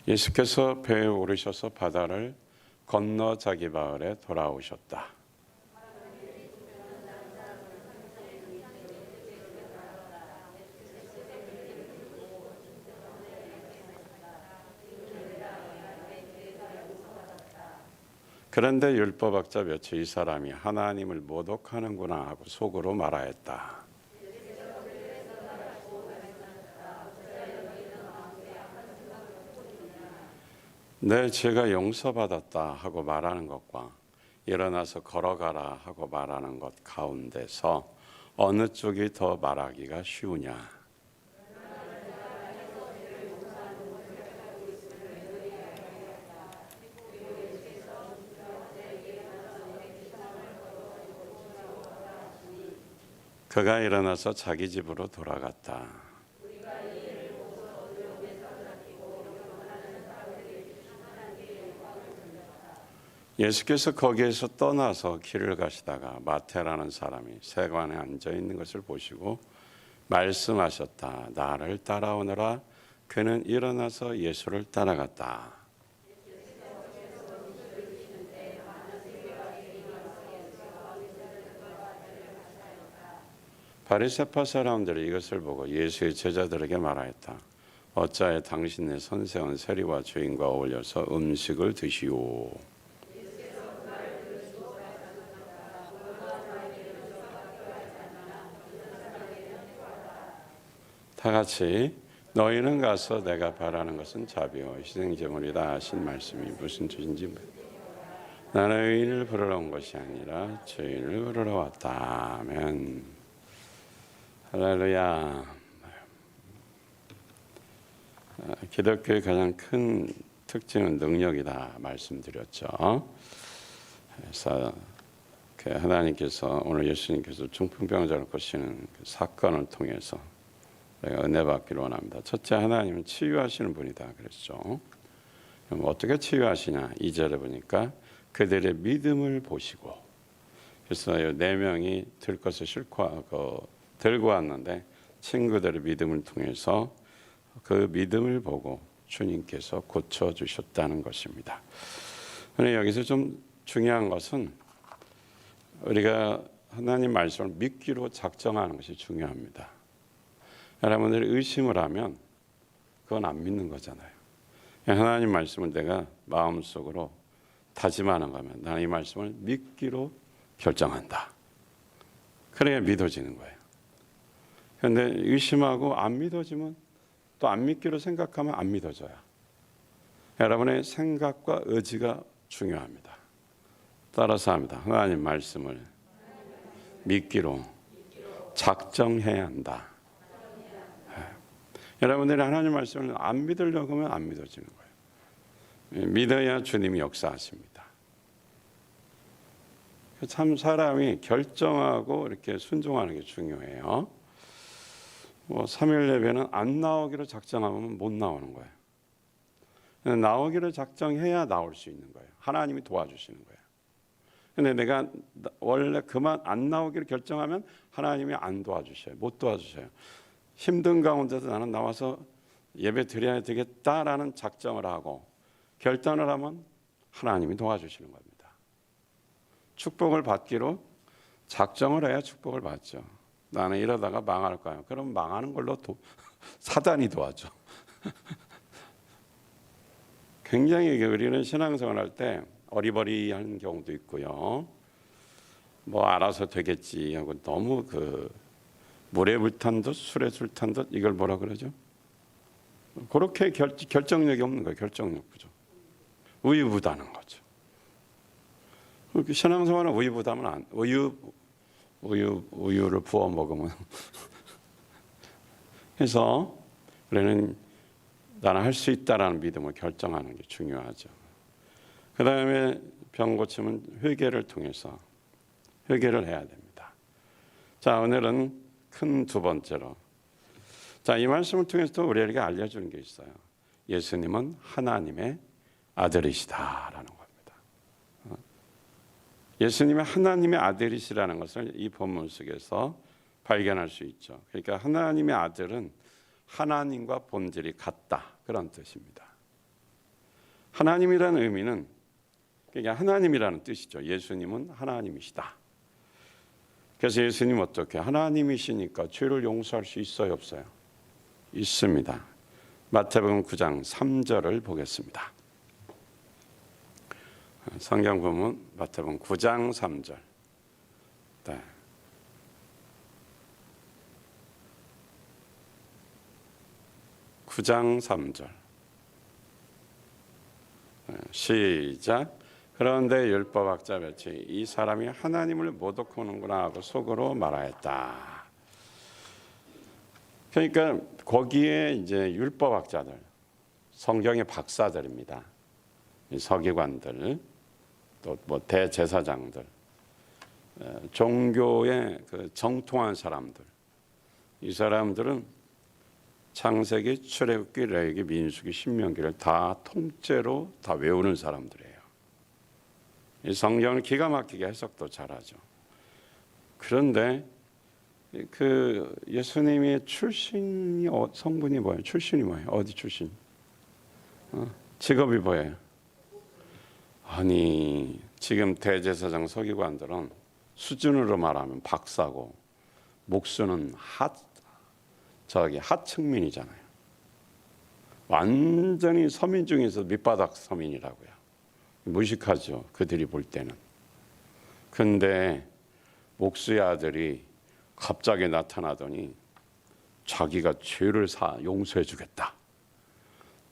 예수께서 배에 오르셔서 바다를 건너 자기 마을에 돌아오셨다. 그런데 율법학자 몇이 이 사람이 하나님을 모독하는구나 하고 속으로 말하였다. 내 죄가 용서받았다 하고 말하는 것과 일어나서 걸어가라 하고 말하는 것 가운데서 어느 쪽이 더 말하기가 쉬우냐? 그가 일어나서 자기 집으로 돌아갔다. 예수께서 거기에서 떠나서 길을 가시다가 마태라는 사람이 세관에 앉아 있는 것을 보시고 말씀하셨다. 나를 따라오너라. 그는 일어나서 예수를 따라갔다. 바리새파 사람들이 이것을 보고 예수의 제자들에게 말하였다. 어찌하여 당신의 선생은 세리와 죄인과 어울려서 음식을 드시오. 다 같이 너희는 가서 내가 바라는 것은 자비와 희생제물이다 하신 말씀이 무슨 뜻인지 나는 의인을 부르러 온 것이 아니라 죄인을 부르러 왔다. 아멘. 할렐루야. 기독교의 가장 큰 특징은 능력이다 말씀드렸죠. 그래서 하나님께서 오늘 예수님께서 중풍병자를 고치는 그 사건을 통해서 내가 은혜 받기를 원합니다. 첫째, 하나님은 치유하시는 분이다 그랬죠. 그럼 어떻게 치유하시냐? 2절에 보니까 그들의 믿음을 보시고, 그래서 4명이 들 것을 싣고 들고 왔는데 친구들의 믿음을 통해서 그 믿음을 보고 주님께서 고쳐주셨다는 것입니다. 그런데 여기서 좀 중요한 것은 우리가 하나님 말씀을 믿기로 작정하는 것이 중요합니다. 여러분들이 의심을 하면 그건 안 믿는 거잖아요. 하나님 말씀을 내가 마음속으로 다짐하는 거면 나는 이 말씀을 믿기로 결정한다. 그래야 믿어지는 거예요. 그런데 의심하고 안 믿어지면 또 안 믿기로 생각하면 안 믿어져요. 여러분의 생각과 의지가 중요합니다. 따라서 합니다. 하나님 말씀을 믿기로 작정해야 한다. 여러분들이 하나님 말씀을 안 믿으려고 하면 안 믿어지는 거예요. 믿어야 주님이 역사하십니다. 참 사람이 결정하고 이렇게 순종하는 게 중요해요. 3일 예배는 안 나오기로 작정하면 못 나오는 거예요. 나오기로 작정해야 나올 수 있는 거예요. 하나님이 도와주시는 거예요. 근데 내가 원래 그만 안 나오기로 결정하면 하나님이 안 도와주셔요. 못 도와주셔요. 힘든 가운데서 나는 나와서 예배 드려야 되겠다라는 작정을 하고 결단을 하면 하나님이 도와주시는 겁니다. 축복을 받기로 작정을 해야 축복을 받죠. 나는 이러다가 망할 거야. 그럼 망하는 걸로 사단이 도와줘. 굉장히 우리는 신앙생활 할 때 어리버리한 경우도 있고요. 뭐 알아서 되겠지 하고 너무 물에 불탄 듯 술에 술탄 듯 이걸 뭐라 그러죠? 그렇게 결정력이 없는 거예요. 결정력 부족. 우유부단한 거죠. 신앙생활은 우유부단하면 우유를 부어 먹으면 그래서 우리는 나는 할 수 있다라는 믿음을 결정하는 게 중요하죠. 그 다음에 병 고침은 회개를 통해서 회개를 해야 됩니다. 자, 오늘은 큰 두 번째로, 자, 이 말씀을 통해서 우리에게 알려주는 게 있어요. 예수님은 하나님의 아들이시다라는 겁니다. 예수님이 하나님의 아들이시라는 것을 이 본문 속에서 발견할 수 있죠. 그러니까 하나님의 아들은 하나님과 본질이 같다, 그런 뜻입니다. 하나님이라는 의미는 그러니까 하나님이라는 뜻이죠. 예수님은 하나님이시다. 그래서 예수님 어떻게 하나님이시니까 죄를 용서할 수 있어요, 없어요? 있습니다. 마태복음 9장 3절을 보겠습니다. 성경 보면 마태복음 9장 3절. 네. (9장 3절) 시작. 그런데 율법학자 몇이 이 사람이 하나님을 모독하는구나 하고 속으로 말하였다. 그러니까 거기에 이제 율법학자들, 성경의 박사들입니다. 서기관들, 또 뭐 대제사장들, 종교의 그 정통한 사람들, 이 사람들은 창세기, 출애굽기, 레위기, 민수기, 신명기를 다 통째로 다 외우는 사람들이에요. 이 성경을 기가 막히게 해석도 잘하죠. 그런데 그 예수님의 출신이 성분이 뭐예요? 출신이 뭐예요? 어디 출신? 직업이 뭐예요? 아니 지금 대제사장 서기관들은 수준으로 말하면 박사고 목수는 하층민이잖아요. 완전히 서민 중에서 밑바닥 서민이라고요. 무식하죠. 그들이 볼 때는. 근데 목수의 아들이 갑자기 나타나더니 자기가 죄를 용서해 주겠다.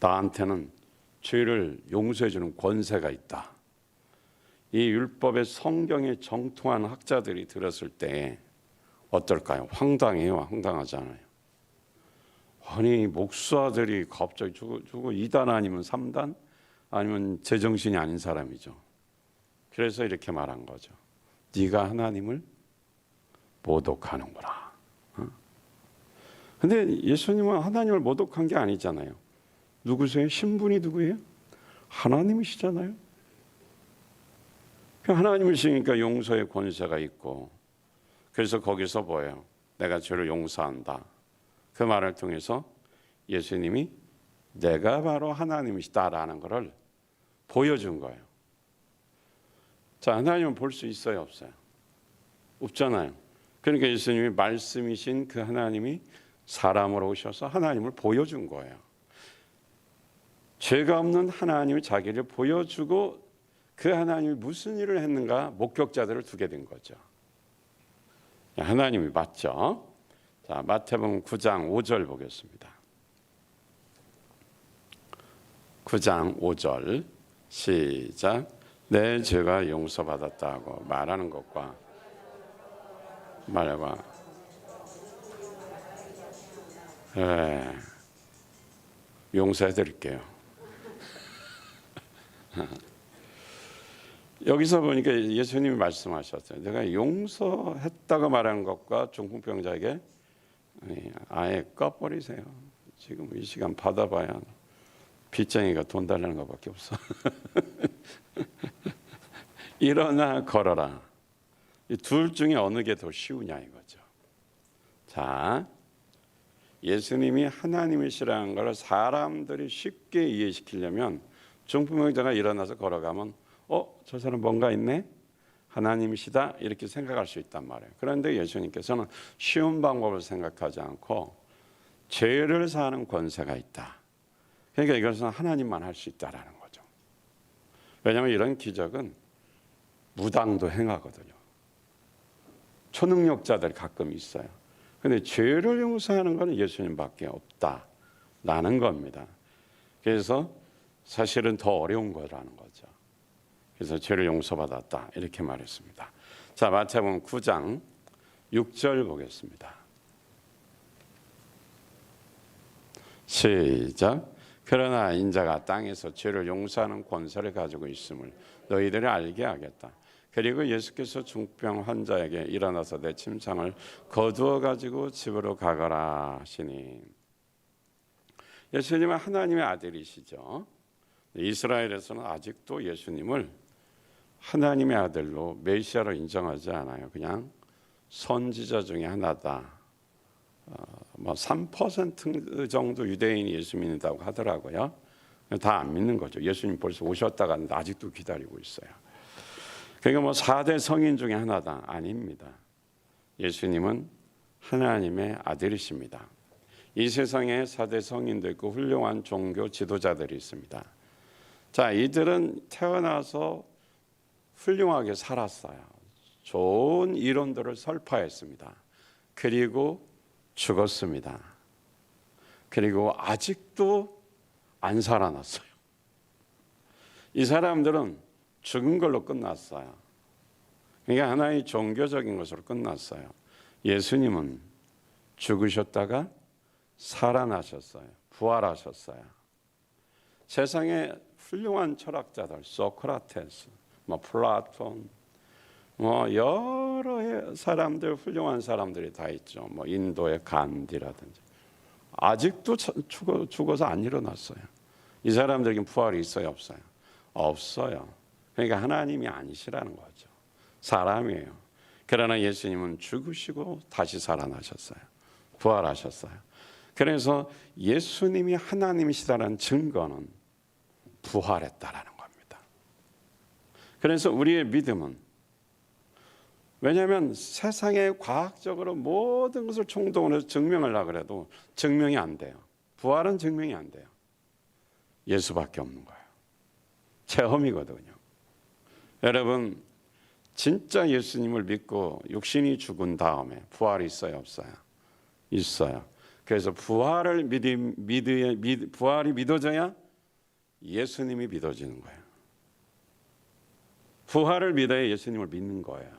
나한테는 죄를 용서해 주는 권세가 있다. 이 율법의 성경에 정통한 학자들이 들었을 때 어떨까요? 황당해요? 황당하잖아요. 아니 목수 아들이 갑자기 저거 2단 아니면 3단? 아니면 제정신이 아닌 사람이죠. 그래서 이렇게 말한 거죠. 네가 하나님을 모독하는구나. 근데 예수님은 하나님을 모독한 게 아니잖아요. 누구세요? 신분이 누구예요? 하나님이시잖아요. 하나님이시니까 용서의 권세가 있고, 그래서 거기서 뭐예요? 내가 죄를 용서한다. 그 말을 통해서 예수님이 내가 바로 하나님이시다라는 것을 보여준 거예요. 자, 하나님은 볼 수 있어요, 없어요? 없잖아요. 그러니까 예수님이 말씀이신 그 하나님이 사람으로 오셔서 하나님을 보여준 거예요. 죄가 없는 하나님이 자기를 보여주고 그 하나님이 무슨 일을 했는가 목격자들을 두게 된 거죠. 하나님이 맞죠? 자, 마태복음 9장 5절 보겠습니다. 9장 5절 시작. 내 죄가 용서받았다고 말하는 것과 말해봐. 용서해 드릴게요. 여기서 보니까 예수님이 말씀하셨어요. 내가 용서했다고 말하는 것과 중풍병자에게 아예 꺼버리세요. 지금 이 시간 받아봐야 빚쟁이가 돈 달라는 것밖에 없어. 일어나 걸어라. 이 둘 중에 어느 게 더 쉬우냐 이거죠. 자, 예수님이 하나님이시라는 걸 사람들이 쉽게 이해시키려면 중풍병자가 일어나서 걸어가면 저 사람 뭔가 있네? 하나님이시다 이렇게 생각할 수 있단 말이에요. 그런데 예수님께서는 쉬운 방법을 생각하지 않고 죄를 사하는 권세가 있다. 그러니까 이것은 하나님만 할 수 있다라는 거죠. 왜냐하면 이런 기적은 무당도 행하거든요. 초능력자들 가끔 있어요. 그런데 죄를 용서하는 것은 예수님밖에 없다라는 겁니다. 그래서 사실은 더 어려운 거라는 거죠. 그래서 죄를 용서받았다 이렇게 말했습니다. 자, 마태복음 9장 6절 보겠습니다. 시작. 그러나 인자가 땅에서 죄를 용서하는 권세를 가지고 있음을 너희들이 알게 하겠다. 그리고 예수께서 중풍병 환자에게 일어나서 내 침상을 거두어 가지고 집으로 가거라 하시니, 예수님은 하나님의 아들이시죠. 이스라엘에서는 아직도 예수님을 하나님의 아들로 메시아로 인정하지 않아요. 그냥 선지자 중에 하나다. 3% 정도 유대인이 예수 믿는다고 하더라고요. 다 안 믿는 거죠. 예수님 벌써 오셨다 갔는데 아직도 기다리고 있어요. 그러니까 뭐 4대 성인 중에 하나다. 아닙니다. 예수님은 하나님의 아들이십니다. 이 세상에 4대 성인도 있고 훌륭한 종교 지도자들이 있습니다. 자, 이들은 태어나서 훌륭하게 살았어요. 좋은 이론들을 설파했습니다. 그리고 죽었습니다. 그리고 아직도 안 살아났어요. 이 사람들은 죽은 걸로 끝났어요. 그러니까 하나의 종교적인 것으로 끝났어요. 예수님은 죽으셨다가 살아나셨어요. 부활하셨어요. 세상에 훌륭한 철학자들, 소크라테스, 플라톤, 여러 사람들, 훌륭한 사람들이 다 있죠. 인도의 간디라든지. 아직도 죽어서 안 일어났어요. 이 사람들에게 부활이 있어요, 없어요? 없어요. 그러니까 하나님이 아니시라는 거죠. 사람이에요. 그러나 예수님은 죽으시고 다시 살아나셨어요. 부활하셨어요. 그래서 예수님이 하나님이시다는 증거는 부활했다라는 겁니다. 그래서 우리의 믿음은, 왜냐하면 세상에 과학적으로 모든 것을 총동원해서 증명을 하려고 해도 증명이 안 돼요. 부활은 증명이 안 돼요. 예수밖에 없는 거예요. 체험이거든요. 여러분, 진짜 예수님을 믿고 육신이 죽은 다음에 부활이 있어요, 없어요? 있어요. 그래서 부활이 믿어져야 예수님이 믿어지는 거예요. 부활을 믿어야 예수님을 믿는 거예요.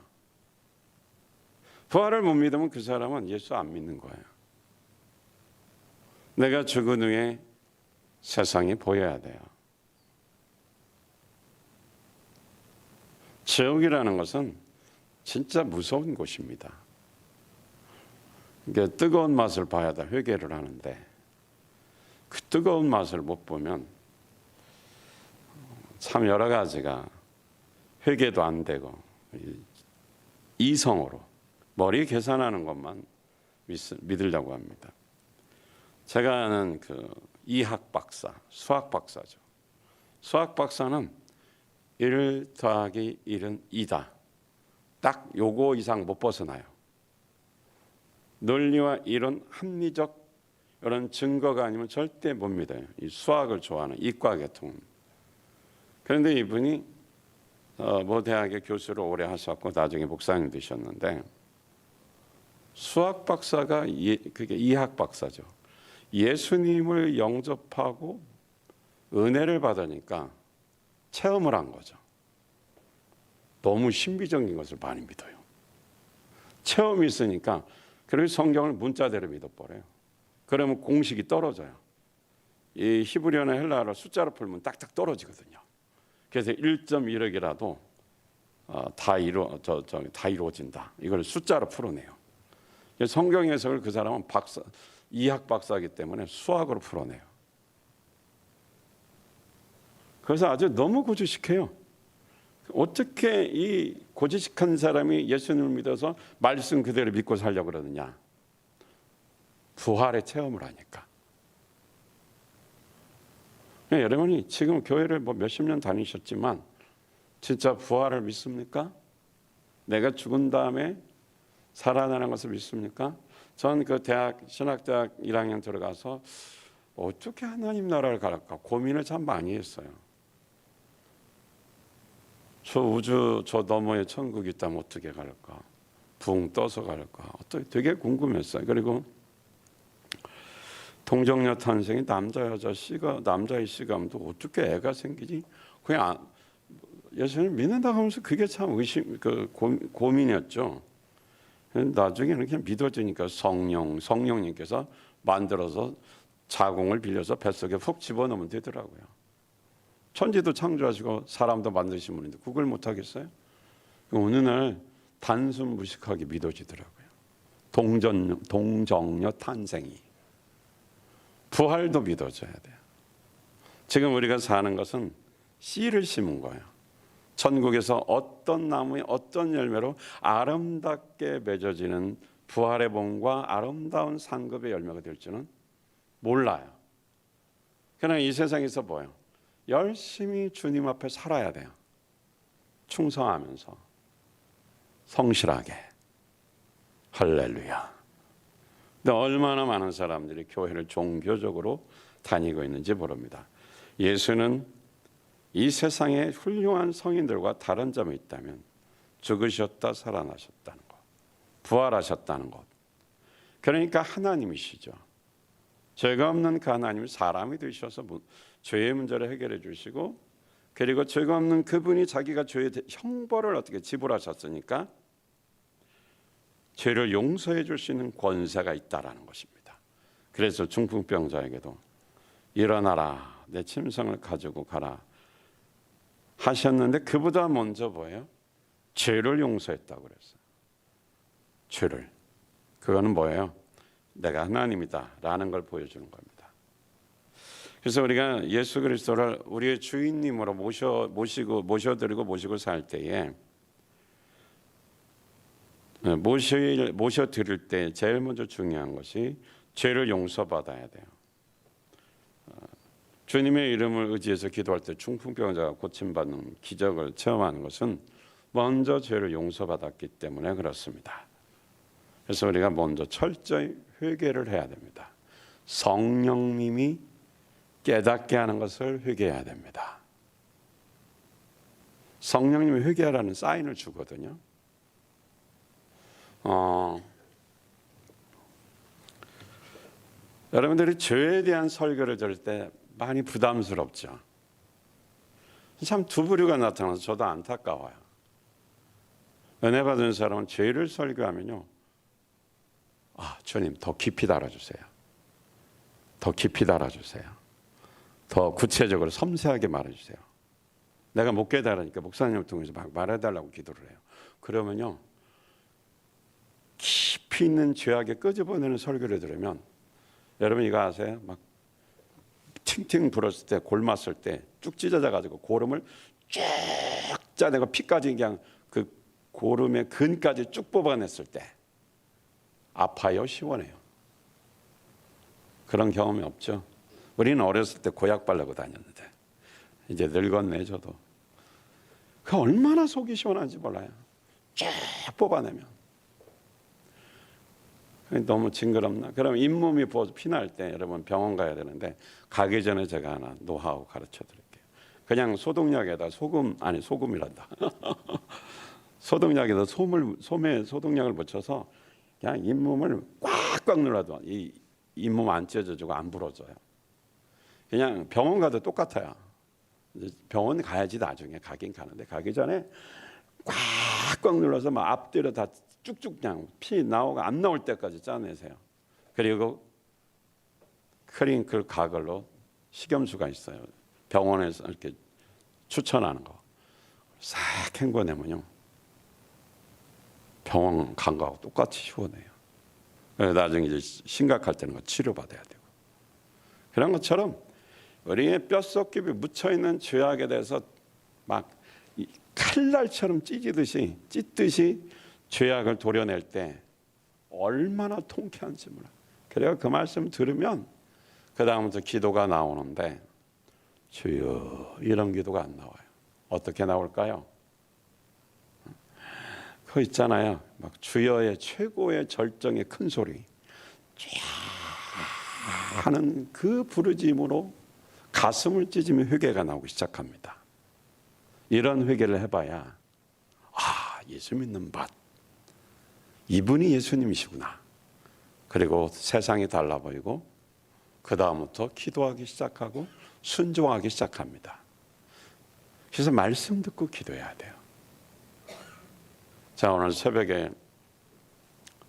부활을 못 믿으면 그 사람은 예수 안 믿는 거예요. 내가 죽은 후에 세상이 보여야 돼요. 지옥이라는 것은 진짜 무서운 곳입니다. 이게 뜨거운 맛을 봐야 다 회개를 하는데 그 뜨거운 맛을 못 보면 참 여러 가지가 회개도 안 되고 이성으로 머리 계산하는 것만 믿으려고 합니다. 제가 아는 그 이학 박사, 수학 박사죠. 수학 박사는 1 더하기 1은 2다. 딱 요거 이상 못 벗어나요. 논리와 이론, 합리적 이런 증거가 아니면 절대 못 믿어요. 이 수학을 좋아하는 이과 계통. 그런데 이분이 모 대학의 교수를 오래 하셨고 나중에 목사님 되셨는데 수학 박사가 그게 이학 박사죠. 예수님을 영접하고 은혜를 받으니까 체험을 한 거죠. 너무 신비적인 것을 많이 믿어요. 체험이 있으니까 그래서 성경을 문자대로 믿어버려요. 그러면 공식이 떨어져요. 이 히브리어나 헬라어를 숫자로 풀면 딱딱 떨어지거든요. 그래서 1.1억이라도 다 이루어진다. 이걸 숫자로 풀어내요. 성경 해석을 그 사람은 이학 박사이기 때문에 수학으로 풀어내요. 그래서 아주 너무 고지식해요. 어떻게 이 고지식한 사람이 예수님을 믿어서 말씀 그대로 믿고 살려고 그러느냐. 부활의 체험을 하니까. 여러분이 지금 교회를 몇십 년 다니셨지만 진짜 부활을 믿습니까? 내가 죽은 다음에 살아나는 것을 믿습니까? 전 그 신학대학 1학년 들어가서 어떻게 하나님 나라를 갈까 고민을 참 많이 했어요. 저 우주 저 너머에 천국이 있다면 어떻게 갈까? 붕 떠서 갈까? 되게 궁금했어요. 그리고 동정녀 탄생이 남자의 시감도 어떻게 애가 생기지? 그냥 예수님 믿는다고 하면서 그게 참 고민이었죠. 나중에는 그냥 믿어지니까 성령님께서 만들어서 자궁을 빌려서 뱃속에 푹 집어넣으면 되더라고요. 천지도 창조하시고 사람도 만드신 분인데 그걸 못하겠어요? 어느 날 단순 무식하게 믿어지더라고요. 동정녀 탄생이. 부활도 믿어져야 돼요. 지금 우리가 사는 것은 씨를 심은 거예요. 천국에서 어떤 나무에 어떤 열매로 아름답게 맺어지는 부활의 본과 아름다운 상급의 열매가 될지는 몰라요. 그냥 이 세상에서 뭐예요? 열심히 주님 앞에 살아야 돼요. 충성하면서 성실하게. 할렐루야. 근데 얼마나 많은 사람들이 교회를 종교적으로 다니고 있는지 모릅니다. 예수는 이 세상의 훌륭한 성인들과 다른 점이 있다면 죽으셨다 살아나셨다는 것, 부활하셨다는 것. 그러니까 하나님이시죠. 죄가 없는 그 하나님이 사람이 되셔서 죄의 문제를 해결해 주시고, 그리고 죄가 없는 그분이 자기가 죄의 형벌을 어떻게 지불하셨으니까 죄를 용서해 줄 수 있는 권세가 있다라는 것입니다. 그래서 중풍병자에게도 일어나라, 내 침상을 가지고 가라 하셨는데, 그보다 먼저 뭐예요? 죄를 용서했다고 그랬어요. 죄를. 그거는 뭐예요? 내가 하나님이다라는 걸 보여주는 겁니다. 그래서 우리가 예수 그리스도를 우리의 주인님으로 모셔드리고 살 때에, 모셔드릴 때 제일 먼저 중요한 것이 죄를 용서받아야 돼요. 주님의 이름을 의지해서 기도할 때 중풍병자가 고침받는 기적을 체험하는 것은 먼저 죄를 용서받았기 때문에 그렇습니다. 그래서 우리가 먼저 철저히 회개를 해야 됩니다. 성령님이 깨닫게 하는 것을 회개해야 됩니다. 성령님이 회개하라는 사인을 주거든요. 여러분들이 죄에 대한 설교를 들을 때 많이 부담스럽죠. 참 두 부류가 나타나서 저도 안타까워요. 은혜 받은 사람은 죄를 설교하면요, 주님 더 깊이 달아주세요. 더 깊이 달아주세요. 더 구체적으로 섬세하게 말해주세요. 내가 못 깨달으니까 목사님을 통해서 막 말해달라고 기도를 해요. 그러면요, 깊이 있는 죄악에 끄집어내는 설교를 들으면, 여러분 이거 아세요? 막 팅팅 불었을 때, 골맞을 때 쭉 찢어져가지고 고름을 쭉 짜내고 피까지 그냥 그 고름의 근까지 쭉 뽑아냈을 때 아파요, 시원해요? 그런 경험이 없죠? 우리는 어렸을 때 고약 바르고 다녔는데 이제 늙었네 저도. 그 얼마나 속이 시원한지 몰라요. 쭉 뽑아내면. 너무 징그럽나? 그럼 잇몸이 부어서 피날 때 여러분 병원 가야 되는데, 가기 전에 제가 하나 노하우 가르쳐 드릴게요. 그냥 소독약에다 소금이란다. 소독약에다 솜에 소독약을 묻혀서 그냥 잇몸을 꽉꽉 눌러도 이 잇몸 안 찢어지고 안 부러져요. 그냥 병원 가도 똑같아요. 병원 가야지 나중에 가긴 가는데, 가기 전에 꽉꽉 눌러서 막 앞뒤로 다 쭉쭉 그냥 피 나오고 안 나올 때까지 짜내세요. 그리고 크링클 가글로 식염수가 있어요. 병원에서 이렇게 추천하는 거. 싹 헹궈내면요, 병원 간 거하고 똑같이 시원해요. 나중에 이제 심각할 때는 치료받아야 되고. 그런 것처럼 우리의 뼛속 깊이 묻혀있는 죄악에 대해서 막 칼날처럼 찢듯이 죄악을 도려낼 때 얼마나 통쾌한지 몰라. 그래서 그 말씀 들으면 그 다음부터 기도가 나오는데, 주여 이런 기도가 안 나와요. 어떻게 나올까요? 그거 있잖아요. 막 주여의 최고의 절정의 큰 소리 쫙 하는 그 부르짖음으로 가슴을 찢으며 회개가 나오기 시작합니다. 이런 회개를 해봐야, 예수 믿는 밭, 이분이 예수님이시구나. 그리고 세상이 달라 보이고, 그 다음부터 기도하기 시작하고 순종하기 시작합니다. 그래서 말씀 듣고 기도해야 돼요. 자, 오늘 새벽에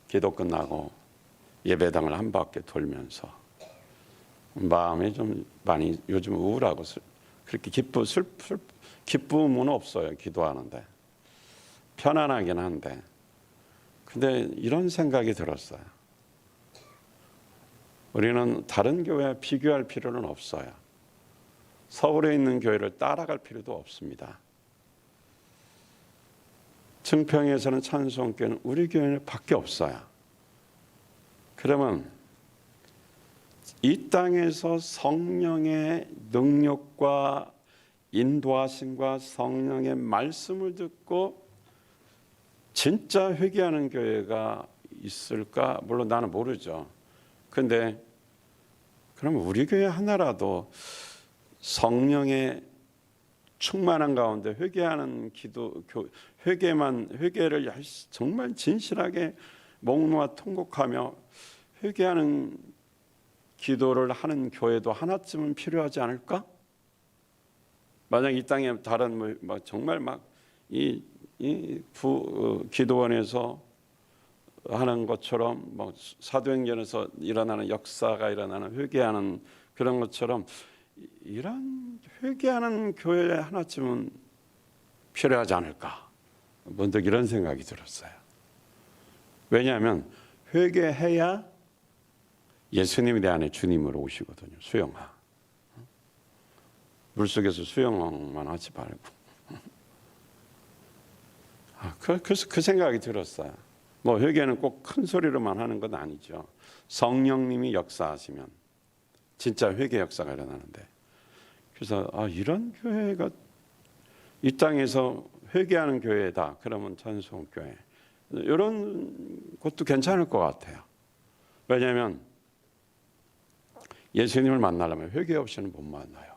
기도 끝나고 예배당을 한 바퀴 돌면서 마음이 좀 많이 요즘 우울하고, 그렇게 기쁨은 없어요. 기도하는데 편안하긴 한데, 근데 이런 생각이 들었어요. 우리는 다른 교회와 비교할 필요는 없어요. 서울에 있는 교회를 따라갈 필요도 없습니다. 증평에서는 찬송교회는 우리 교회는 밖에 없어요. 그러면 이 땅에서 성령의 능력과 인도하심과 성령의 말씀을 듣고 진짜 회개하는 교회가 있을까? 물론 나는 모르죠. 근데 그럼 우리 교회 하나라도 성령의 충만한 가운데 회개하는 회개를 정말 진실하게 목 놓아 통곡하며 회개하는 기도를 하는 교회도 하나쯤은 필요하지 않을까? 만약 이 땅에 다른 정말 이 기도원에서 하는 것처럼 사도행전에서 일어나는 역사가 일어나는 회개하는 그런 것처럼 이런 회개하는 교회 하나쯤은 필요하지 않을까? 문득 이런 생각이 들었어요. 왜냐하면 회개해야 예수님이 내 안에 주님으로 오시거든요. 수영아. 물속에서 수영만 하지 말고. 그래서 그 생각이 들었어요. 회개는 꼭 큰 소리로만 하는 건 아니죠. 성령님이 역사하시면 진짜 회개 역사가 일어나는데. 그래서 이런 교회가 이 땅에서 회개하는 교회다. 그러면 찬송교회. 이런 것도 괜찮을 것 같아요. 왜냐하면 예수님을 만나려면 회개 없이는 못 만나요.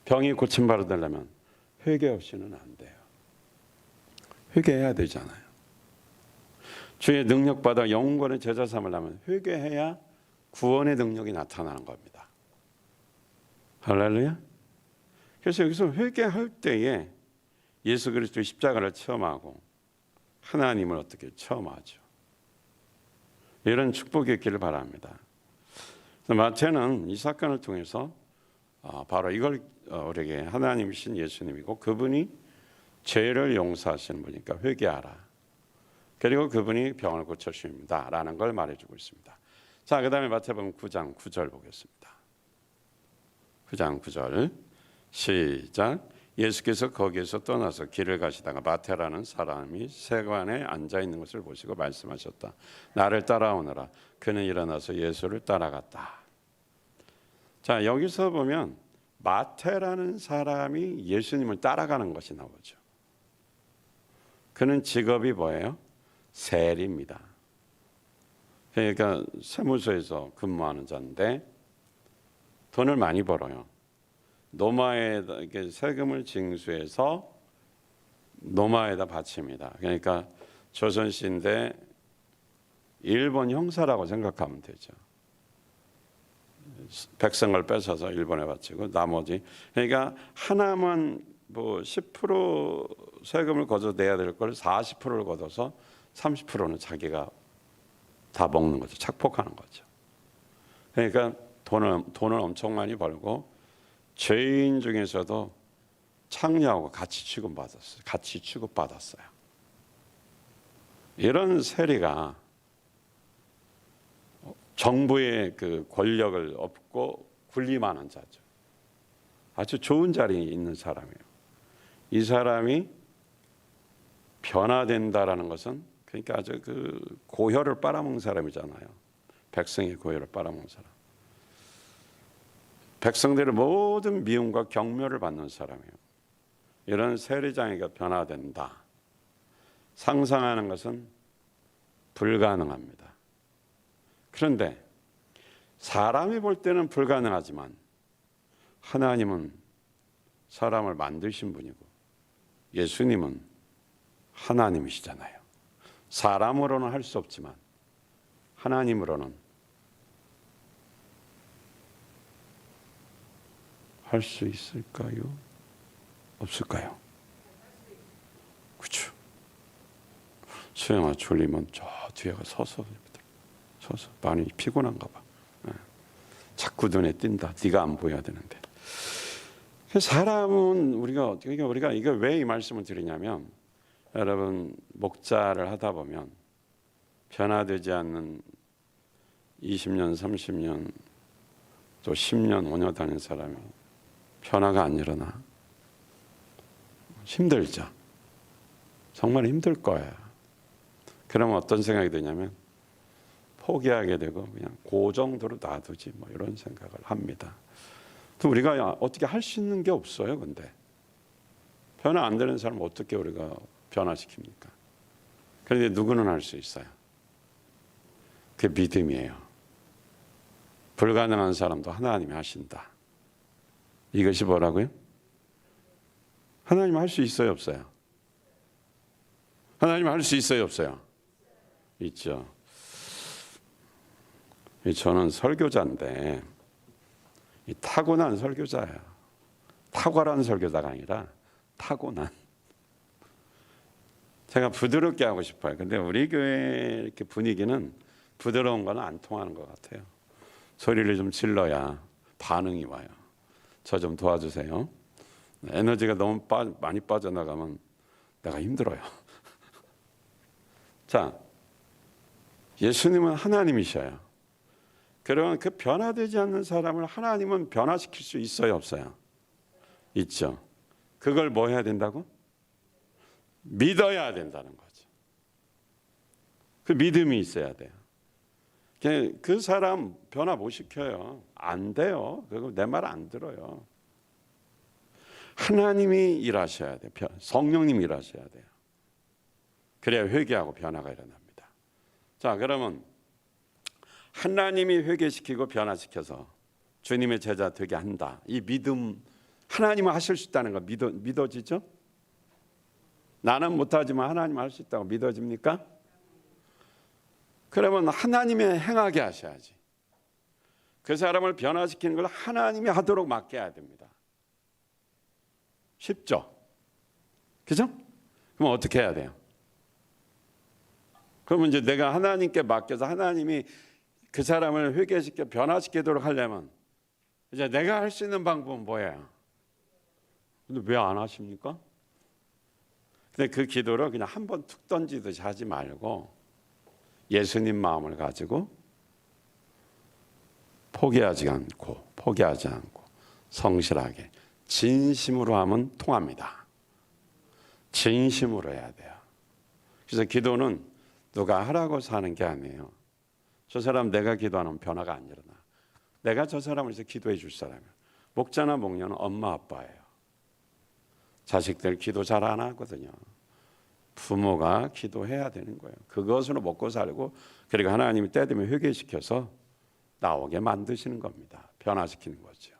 병이 고침받으려면 회개 없이는 안 돼요. 회개해야 되잖아요. 주의 능력받아 영원의 제자 삼으려면 회개해야 구원의 능력이 나타나는 겁니다. 할렐루야. 그래서 여기서 회개할 때에 예수 그리스도의 십자가를 체험하고 하나님을 어떻게 체험하죠. 이런 축복이 있기를 바랍니다. 마태는 이 사건을 통해서 바로 이걸 우리에게 하나님이신 예수님이고 그분이 죄를 용서하시는 분이니까 회개하라. 그리고 그분이 병을 고쳐주십니다 라는 걸 말해주고 있습니다. 자, 그 다음에 마태복음 9장 9절 보겠습니다. 9장 9절 시작. 예수께서 거기에서 떠나서 길을 가시다가 마태라는 사람이 세관에 앉아있는 것을 보시고 말씀하셨다. 나를 따라오너라. 그는 일어나서 예수를 따라갔다. 자, 여기서 보면 마태라는 사람이 예수님을 따라가는 것이 나오죠. 그는 직업이 뭐예요? 세리입니다. 그러니까 세무서에서 근무하는 자인데 돈을 많이 벌어요. 노마에다 이렇게 세금을 징수해서 노마에다 바칩니다. 그러니까 조선시인데 일본 형사라고 생각하면 되죠. 백성을 뺏어서 일본에 바치고 나머지 그러니까 하나만 10% 세금을 걷어 내야 될 걸 40%를 걷어서 30%는 자기가 다 먹는 거죠. 착복하는 거죠. 그러니까 돈을 엄청 많이 벌고 죄인 중에서도 창녀하고 같이 취급받았어요. 이런 세리가 정부의 그 권력을 얻고 군림하는 자죠. 아주 좋은 자리에 있는 사람이에요. 이 사람이 변화된다라는 것은 그러니까 아주 그 고혈을 빨아먹는 사람이잖아요. 백성의 고혈을 빨아먹는 사람. 백성들의 모든 미움과 경멸을 받는 사람이에요. 이런 세리장이가 변화된다. 상상하는 것은 불가능합니다. 그런데 사람이 볼 때는 불가능하지만 하나님은 사람을 만드신 분이고 예수님은 하나님이시잖아요. 사람으로는 할 수 없지만 하나님으로는 할 수 있을까요? 없을까요? 그렇죠. 수영아 졸리면 저 뒤에 서서 많이 피곤한가 봐. 자꾸 눈에 띈다. 네가 안 보여야 되는데. 사람은 우리가 이거 왜 이 말씀을 드리냐면 여러분 목자를 하다 보면 변화되지 않는 20년, 30년 또 10년, 5년 다닌 사람이 변화가 안 일어나. 힘들죠. 정말 힘들 거예요. 그러면 어떤 생각이 드냐면 포기하게 되고 그냥 그 정도로 놔두지 뭐 이런 생각을 합니다. 또 우리가 어떻게 할 수 있는 게 없어요. 근데 변화 안 되는 사람 어떻게 우리가 변화시킵니까? 그런데 누구는 할 수 있어요. 그게 믿음이에요. 불가능한 사람도 하나님이 하신다. 이것이 뭐라고요? 하나님 할 수 있어요, 없어요? 하나님 할 수 있어요, 없어요? 있죠. 저는 설교자인데 타고난 설교자예요. 탁월한 설교자가 아니라 타고난. 제가 부드럽게 하고 싶어요. 근데 우리 교회 이렇게 분위기는 부드러운 건 안 통하는 것 같아요. 소리를 좀 질러야 반응이 와요. 저 좀 도와주세요. 에너지가 너무 많이 빠져나가면 내가 힘들어요. 자, 예수님은 하나님이셔요. 그러면 그 변화되지 않는 사람을 하나님은 변화시킬 수 있어요, 없어요? 있죠. 그걸 뭐 해야 된다고? 믿어야 된다는 거죠. 그 믿음이 있어야 돼요. 그 사람 변화 못 시켜요. 안 돼요. 그거 내 말 안 들어요. 하나님이 일하셔야 돼요. 성령님이 일하셔야 돼요. 그래야 회개하고 변화가 일어납니다. 자, 그러면 하나님이 회개시키고 변화시켜서 주님의 제자 되게 한다. 이 믿음, 하나님은 하실 수 있다는 거 믿어지죠? 나는 못하지만 하나님은 할 수 있다고 믿어집니까? 그러면 하나님이 행하게 하셔야지. 그 사람을 변화시키는 걸 하나님이 하도록 맡겨야 됩니다. 쉽죠? 그죠? 그럼 어떻게 해야 돼요? 그러면 이제 내가 하나님께 맡겨서 하나님이 그 사람을 회개시켜 변화시키도록 하려면 이제 내가 할 수 있는 방법은 뭐예요? 근데 왜 안 하십니까? 근데 그 기도를 그냥 한번 툭 던지듯이 하지 말고 예수님 마음을 가지고 포기하지 않고 성실하게 진심으로 하면 통합니다. 진심으로 해야 돼요. 그래서 기도는 누가 하라고 사는 게 아니에요. 저 사람 내가 기도하면 변화가 안 일어나. 내가 저 사람을 위해서 기도해 줄 사람이에요. 목자나 목녀는 엄마 아빠예요. 자식들 기도 잘 안 하거든요. 부모가 기도해야 되는 거예요. 그것으로 먹고 살고 그리고 하나님이 때 되면 회개시켜서 나오게 만드시는 겁니다. 변화시키는 거죠.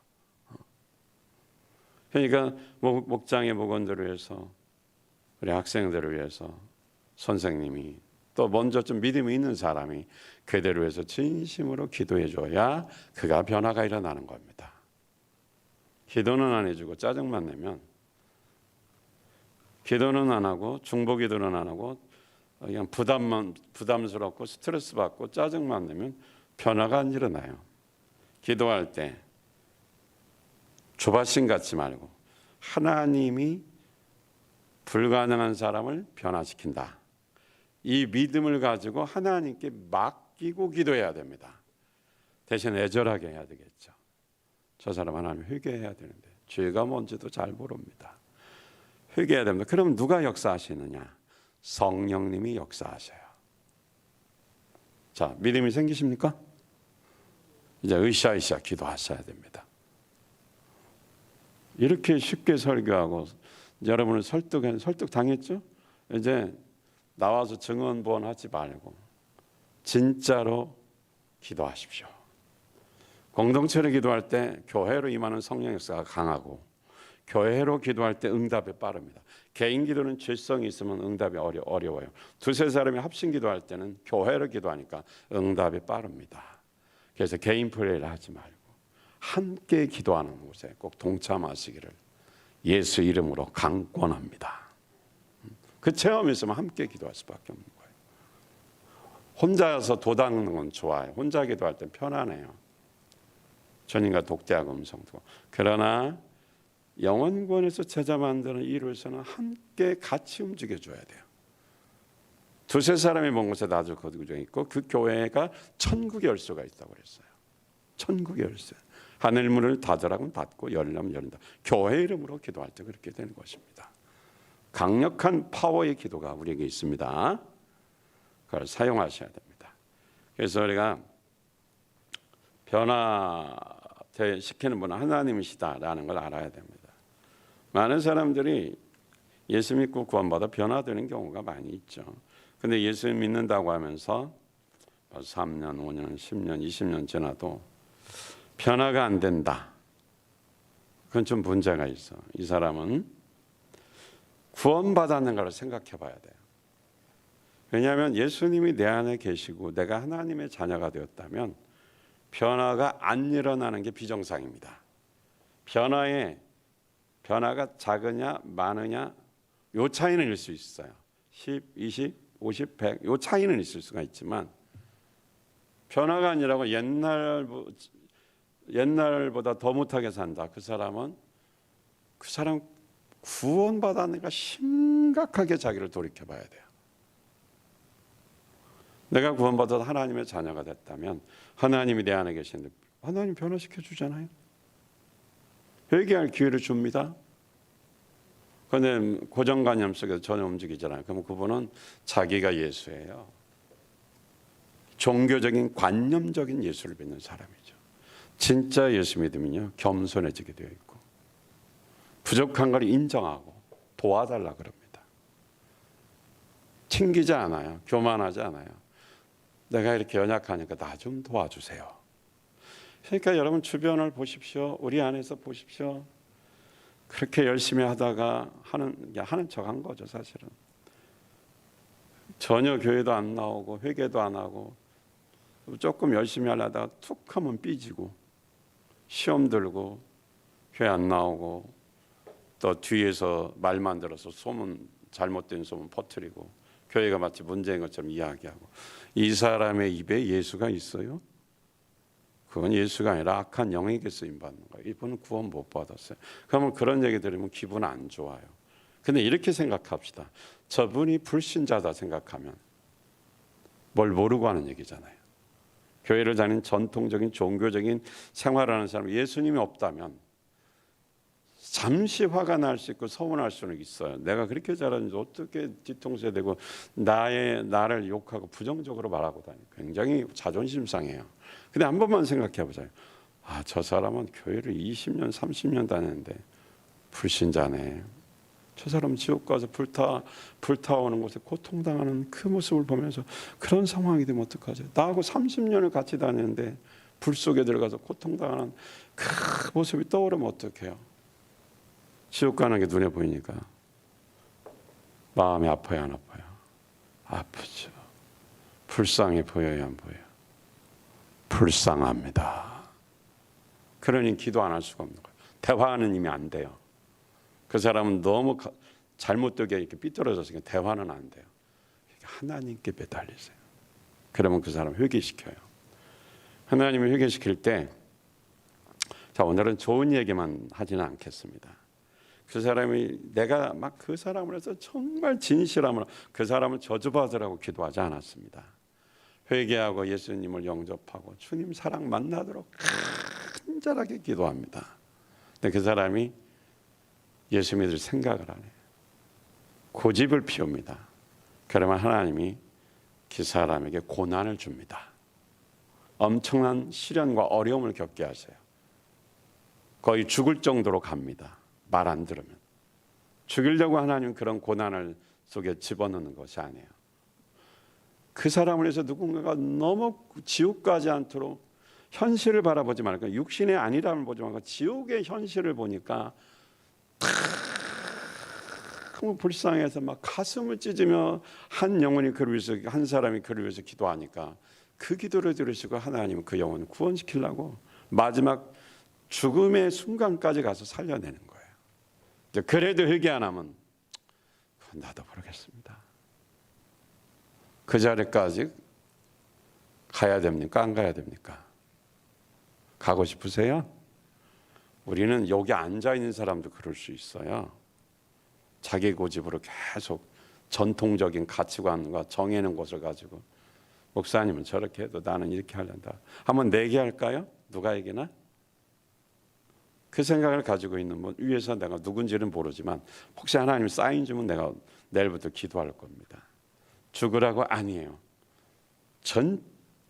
그러니까 목장의 목원들을 위해서 우리 학생들을 위해서 선생님이 또 먼저 좀 믿음이 있는 사람이 그대로 위해서 진심으로 기도해 줘야 그가 변화가 일어나는 겁니다. 기도는 안 해주고 짜증만 내면 기도는 안 하고 중보기도는 안 하고 그냥 부담스럽고 스트레스 받고 짜증만 내면 변화가 안 일어나요. 기도할 때 조바심 갖지 말고 하나님이 불가능한 사람을 변화시킨다. 이 믿음을 가지고 하나님께 맡기고 기도해야 됩니다. 대신 애절하게 해야 되겠죠. 저 사람 하나님 회개해야 되는데 죄가 뭔지도 잘 모릅니다. 회개해야 됩니다. 그럼 누가 역사하시느냐? 성령님이 역사하셔요. 자, 믿음이 생기십니까? 이제 으쌰으쌰 기도하셔야 됩니다. 이렇게 쉽게 설교하고 여러분을 설득 당했죠? 이제 나와서 증언본 하지 말고 진짜로 기도하십시오. 공동체로 기도할 때 교회로 임하는 성령 역사가 강하고 교회로 기도할 때 응답이 빠릅니다. 개인 기도는 죄성이 있으면 응답이 어려워요. 두세 사람이 합심 기도할 때는 교회로 기도하니까 응답이 빠릅니다. 그래서 개인 프레이를 하지 말고 함께 기도하는 곳에 꼭 동참하시기를 예수 이름으로 강권합니다. 그 체험이 있으면 함께 기도할 수밖에 없는 거예요. 혼자서 도닦는 건 좋아요. 혼자 기도할 땐 편안해요. 주님과 독대하고 음성도. 그러나 영원권에서 제자 만드는 일로서는 함께 같이 움직여줘야 돼요. 두세 사람이 먼 곳에 나도 거두고 있고 그 교회가 천국의 열쇠가 있다고 그랬어요. 천국의 열쇠. 하늘 문을 닫으라면 닫고 열려면 열린다. 교회 이름으로 기도할 때 그렇게 되는 것입니다. 강력한 파워의 기도가 우리에게 있습니다. 그걸 사용하셔야 됩니다. 그래서 우리가 변화시키는 분은 하나님이시다라는 걸 알아야 됩니다. 많은 사람들이 예수 믿고 구원받아 변화되는 경우가 많이 있죠. 근데 예수 믿는다고 하면서 3년, 5년, 10년, 20년 지나도 변화가 안 된다. 그건 좀 문제가 있어. 이 사람은 구원받았는가를 생각해 봐야 돼요. 왜냐하면 예수님이 내 안에 계시고 내가 하나님의 자녀가 되었다면 변화가 안 일어나는 게 비정상입니다. 변화가 작으냐 마느냐 요 차이는 있을 수 있어요. 10, 20, 50, 100 요 차이는 있을 수가 있지만 변화가 아니라고 옛날보다 더 못하게 산다. 그 사람 구원받았는가 심각하게 자기를 돌이켜봐야 돼요. 내가 구원받아서 하나님의 자녀가 됐다면 하나님이 내 안에 계시는데 하나님 변화시켜 주잖아요. 회개할 기회를 줍니다. 그런데 고정관념 속에서 전혀 움직이잖아요. 그럼 그분은 자기가 예수예요. 종교적인 관념적인 예수를 믿는 사람이죠. 진짜 예수 믿으면요 겸손해지게 되어 있고 부족한 걸 인정하고 도와달라 그럽니다. 튕기지 않아요. 교만하지 않아요. 내가 이렇게 연약하니까 나 좀 도와주세요. 그러니까 여러분 주변을 보십시오. 우리 안에서 보십시오. 그렇게 열심히 하다가 하는 척한 거죠. 사실은 전혀 교회도 안 나오고 회개도 안 하고 조금 열심히 하려다가 툭 하면 삐지고 시험 들고 교회 안 나오고 또 뒤에서 말만 들어서 잘못된 소문 퍼뜨리고 교회가 마치 문제인 것처럼 이야기하고 이 사람의 입에 예수가 있어요? 그건 예수가 아니라 악한 영에게 쓰임받는 거예요. 이분은 구원 못 받았어요. 그러면 그런 얘기 들으면 기분 안 좋아요. 근데 이렇게 생각합시다. 저분이 불신자다 생각하면 뭘 모르고 하는 얘기잖아요. 교회를 다니는 전통적인 종교적인 생활하는 사람 예수님이 없다면 잠시 화가 날 수 있고 서운할 수는 있어요. 내가 그렇게 잘하는지 어떻게 뒤통수에 대고 나를 욕하고 부정적으로 말하고 다니. 굉장히 자존심 상해요. 근데 한 번만 생각해 보자요. 저 사람은 교회를 20년, 30년 다녔는데 불신자네. 저 사람 지옥 가서 불타오는 곳에 고통당하는 그 모습을 보면서 그런 상황이 되면 어떡하죠? 나하고 30년을 같이 다녔는데 불 속에 들어가서 고통당하는 그 모습이 떠오르면 어떡해요? 지옥 가는 게 눈에 보이니까 마음이 아파요, 안 아파요? 아프죠. 불쌍해 보여요, 안 보여요? 불쌍합니다. 그러니 기도 안 할 수가 없는 거예요. 대화하는 이미 안 돼요. 그 사람은 너무 잘못되게 이렇게 삐뚤어졌으니까 대화는 안 돼요. 하나님께 매달리세요. 그러면 그 사람 회개시켜요. 하나님을 회개시킬 때, 자 오늘은 좋은 얘기만 하지는 않겠습니다. 그 사람이 내가 막 그 사람을 해서 정말 진실함으로 그 사람을 저주받으라고 기도하지 않았습니다. 회개하고 예수님을 영접하고 주님 사랑 만나도록 간절하게 기도합니다. 근데 그 사람이 예수 믿을 생각을 안 해요. 고집을 피웁니다. 그러면 하나님이 그 사람에게 고난을 줍니다. 엄청난 시련과 어려움을 겪게 하세요. 거의 죽을 정도로 갑니다. 말 안 들으면. 죽이려고 하나님 그런 고난을 속에 집어넣는 것이 아니에요. 그 사람을 위해서 누군가가 너무 지옥 가지 않도록 현실을 바라보지 말고 육신의 안일함을 보지 말고 지옥의 현실을 보니까 너무 불쌍해서 막 가슴을 찢으며 한 영혼이 그를 위해서 한 사람이 그를 위해서 기도하니까 그 기도를 들으시고 하나님은 그 영혼을 구원시키려고 마지막 죽음의 순간까지 가서 살려내는 거예요. 그래도 회개 안 하면 그건 나도 모르겠습니다. 그 자리까지 가야 됩니까? 안 가야 됩니까? 가고 싶으세요? 우리는 여기 앉아있는 사람도 그럴 수 있어요. 자기 고집으로 계속 전통적인 가치관과 정해놓은 것을 가지고 목사님은 저렇게 해도 나는 이렇게 하려다. 한번 내기할까요? 누가 이기나? 그 생각을 가지고 있는 분 위에서 내가 누군지는 모르지만 혹시 하나님 사인 주면 내가 내일부터 기도할 겁니다. 죽으라고 아니에요.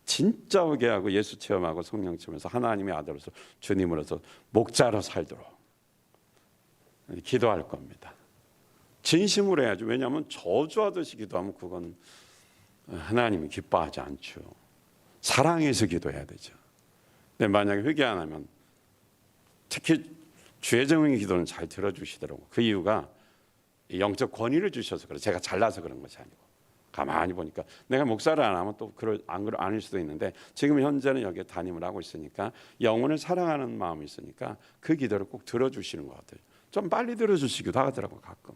진짜 회개하고 예수 체험하고 성령 체험해서 하나님의 아들로서 주님으로서 목자로 살도록 기도할 겁니다. 진심으로 해야죠. 왜냐하면 저주하듯이 기도하면 그건 하나님이 기뻐하지 않죠. 사랑해서 기도해야 되죠. 근데 만약에 회개 안 하면 특히 죄정의 기도는 잘 들어주시더라고요. 그 이유가 영적 권위를 주셔서 그래요. 제가 잘나서 그런 것이 아니고 가만히 보니까 내가 목사를 안 하면 또 아닐 수도 있는데 지금 현재는 여기에 담임을 하고 있으니까 영혼을 사랑하는 마음이 있으니까 그 기도를 꼭 들어주시는 것 같아요. 좀 빨리 들어주시기도 하더라고요. 가끔.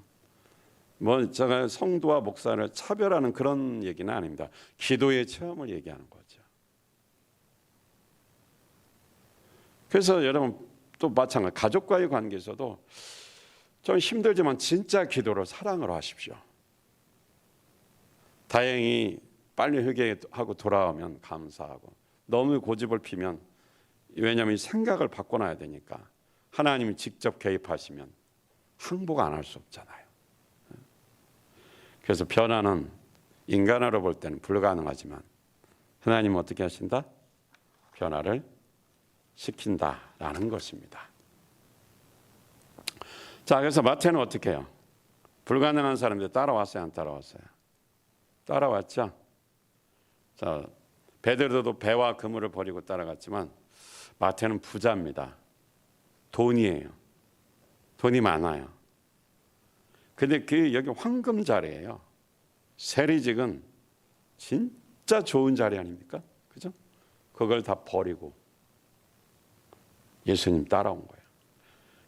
뭐 제가 성도와 목사를 차별하는 그런 얘기는 아닙니다. 기도의 체험을 얘기하는 거죠. 그래서 여러분 또 마찬가지 가족과의 관계에서도 좀 힘들지만 진짜 기도로 사랑으로 하십시오. 다행히 빨리 회개하고 돌아오면 감사하고 너무 고집을 피면 왜냐하면 생각을 바꿔놔야 되니까 하나님이 직접 개입하시면 항복 안 할 수 없잖아요. 그래서 변화는 인간으로 볼 때는 불가능하지만 하나님은 어떻게 하신다? 변화를 시킨다라는 것입니다. 자, 그래서 마태는 어떻게 해요? 불가능한 사람들 따라왔어요, 안 따라왔어요? 따라왔죠. 자, 베드로도 배와 그물을 버리고 따라갔지만 마태는 부자입니다. 돈이에요. 돈이 많아요. 근데 그 여기 황금 자리예요. 세리직은 진짜 좋은 자리 아닙니까? 그죠? 그걸 다 버리고 예수님 따라온 거예요.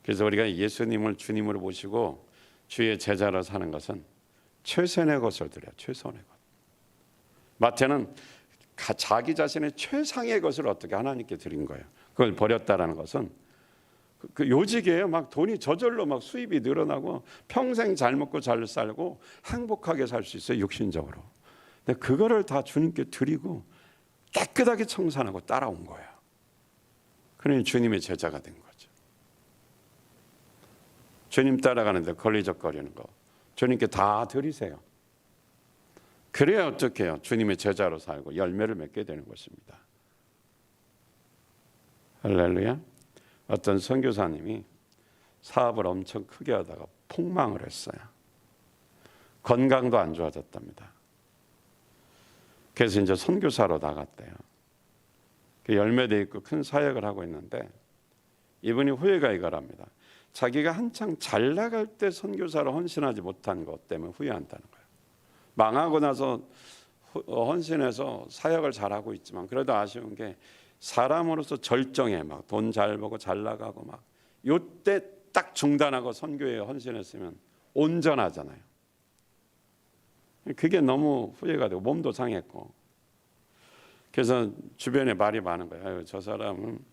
그래서 우리가 예수님을 주님으로 모시고 주의 제자로 사는 것은 최선의 것을 드려요. 최선의 것. 마태는 자기 자신의 최상의 것을 어떻게 하나님께 드린 거예요. 그걸 버렸다라는 것은 그 요직이에요. 막 돈이 저절로 막 수입이 늘어나고 평생 잘 먹고 잘 살고 행복하게 살 수 있어요. 육신적으로. 근데 그거를 다 주님께 드리고 깨끗하게 청산하고 따라온 거예요. 그러니 주님의 제자가 된 거죠. 주님 따라가는데 걸리적거리는 거 주님께 다 드리세요. 그래야 어떻게 해요? 주님의 제자로 살고 열매를 맺게 되는 것입니다. 할렐루야. 어떤 선교사님이 사업을 엄청 크게 하다가 폭망을 했어요. 건강도 안 좋아졌답니다. 그래서 이제 선교사로 나갔대요. 그 열매도 있고 큰 사역을 하고 있는데 이분이 후회가 이거랍니다. 자기가 한창 잘 나갈 때 선교사로 헌신하지 못한 것 때문에 후회한다는 거예요. 망하고 나서 헌신해서 사역을 잘하고 있지만 그래도 아쉬운 게 사람으로서 절정에 막 돈 잘 벌고 잘 나가고 막 요때 딱 중단하고 선교에 헌신했으면 온전하잖아요. 그게 너무 후회가 되고 몸도 상했고 그래서 주변에 말이 많은 거예요. 아유, 저 사람은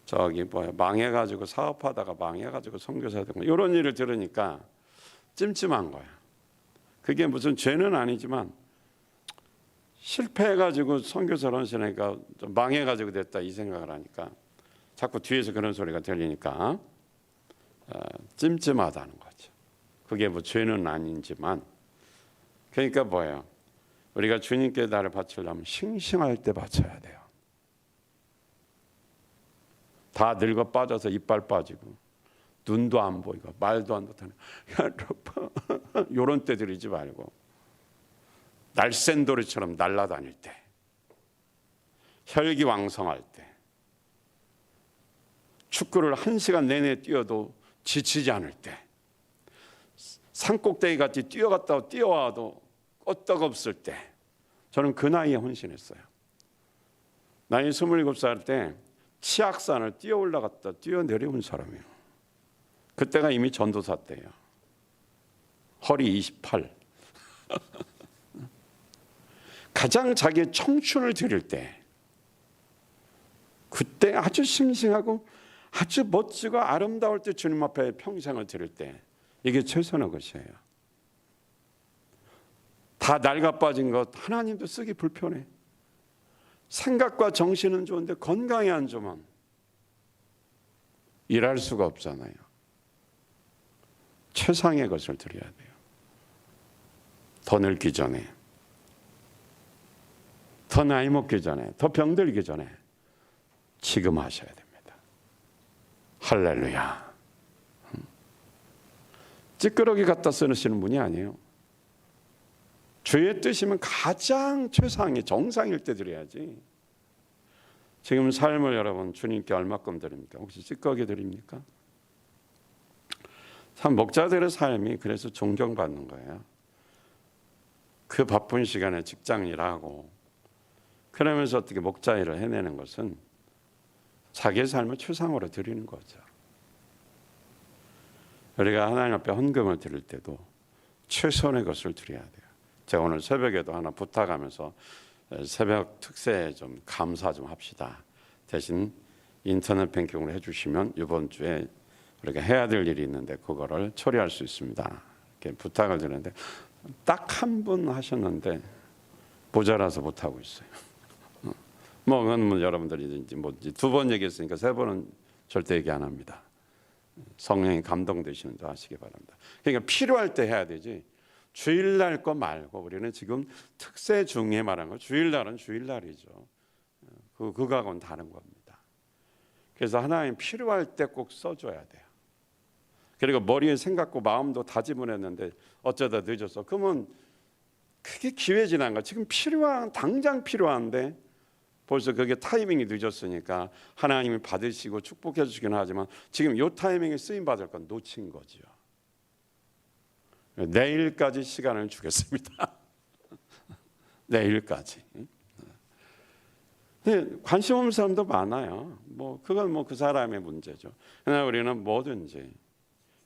저기 뭐야 망해가지고 사업하다가 망해가지고 선교사 되고 이런 일을 들으니까 찜찜한 거야. 그게 무슨 죄는 아니지만 실패해가지고 선교사로 헌신하니까 좀 망해가지고 됐다 이 생각을 하니까 자꾸 뒤에서 그런 소리가 들리니까 찜찜하다는 거죠. 그게 뭐 죄는 아니지만 그러니까 뭐예요? 우리가 주님께 나를 바치려면 싱싱할 때 바쳐야 돼요. 다 늙어 빠져서 이빨 빠지고 눈도 안 보이고 말도 안 못하는 이런 때 들이지 말고 날쌘돌이처럼 날아다닐 때 혈기왕성할 때 축구를 1시간 내내 뛰어도 지치지 않을 때 산꼭대기 같이 뛰어갔다 뛰어와도 끄떡없을 때 저는 그 나이에 헌신했어요. 나이 27살 때 치악산을 뛰어 올라갔다 뛰어 내려온 사람이에요. 그때가 이미 전도사 때예요. 허리 28. 가장 자기의 청춘을 드릴 때 그때 아주 싱싱하고 아주 멋지고 아름다울 때 주님 앞에 평생을 드릴 때 이게 최선의 것이에요. 다 낡아 빠진 것 하나님도 쓰기 불편해. 생각과 정신은 좋은데 건강이 안 좋으면 일할 수가 없잖아요. 최상의 것을 드려야 돼요. 더 늙기 전에. 더 나이 먹기 전에, 더 병들기 전에 지금 하셔야 됩니다. 할렐루야. 찌끄러기 갖다 쓰시는 분이 아니에요. 주의 뜻이면 가장 최상의 정상일 때 드려야지. 지금 삶을 여러분 주님께 얼마큼 드립니까? 혹시 찌꺼기 드립니까? 참 목자들의 삶이 그래서 존경받는 거예요. 그 바쁜 시간에 직장 일하고 그러면서 어떻게 목자 일을 해내는 것은 자기의 삶을 최상으로 드리는 거죠. 우리가 하나님 앞에 헌금을 드릴 때도 최선의 것을 드려야 돼요. 제가 오늘 새벽에도 하나 부탁하면서 새벽 특세에 좀 감사 좀 합시다. 대신 인터넷 뱅킹으로 해주시면 이번 주에 우리가 해야 될 일이 있는데 그거를 처리할 수 있습니다. 이렇게 부탁을 드렸는데 딱 한 분 하셨는데 모자라서 못 하고 있어요. 그건 뭐 여러분들이 이제 뭐 두 번 얘기했으니까 세 번은 절대 얘기 안 합니다. 성령이 감동되시는 줄 아시기 바랍니다. 그러니까 필요할 때 해야 되지. 주일날 거 말고 우리는 지금 특세 중에 말하는 거 주일날은 주일날이죠. 그거하고는 다른 겁니다. 그래서 하나님 필요할 때 꼭 써줘야 돼요. 그리고 머리에 생각고 마음도 다짐을 했는데 어쩌다 늦었어. 그러면 그게 기회 지난 거야. 지금 당장 필요한데 벌써 그게 타이밍이 늦었으니까 하나님이 받으시고 축복해 주시긴 하지만 지금 이 타이밍에 쓰임 받을 건 놓친 거죠. 내일까지 시간을 주겠습니다. 내일까지. 근데 관심 없는 사람도 많아요. 그건 그 사람의 문제죠. 그러나 우리는 뭐든지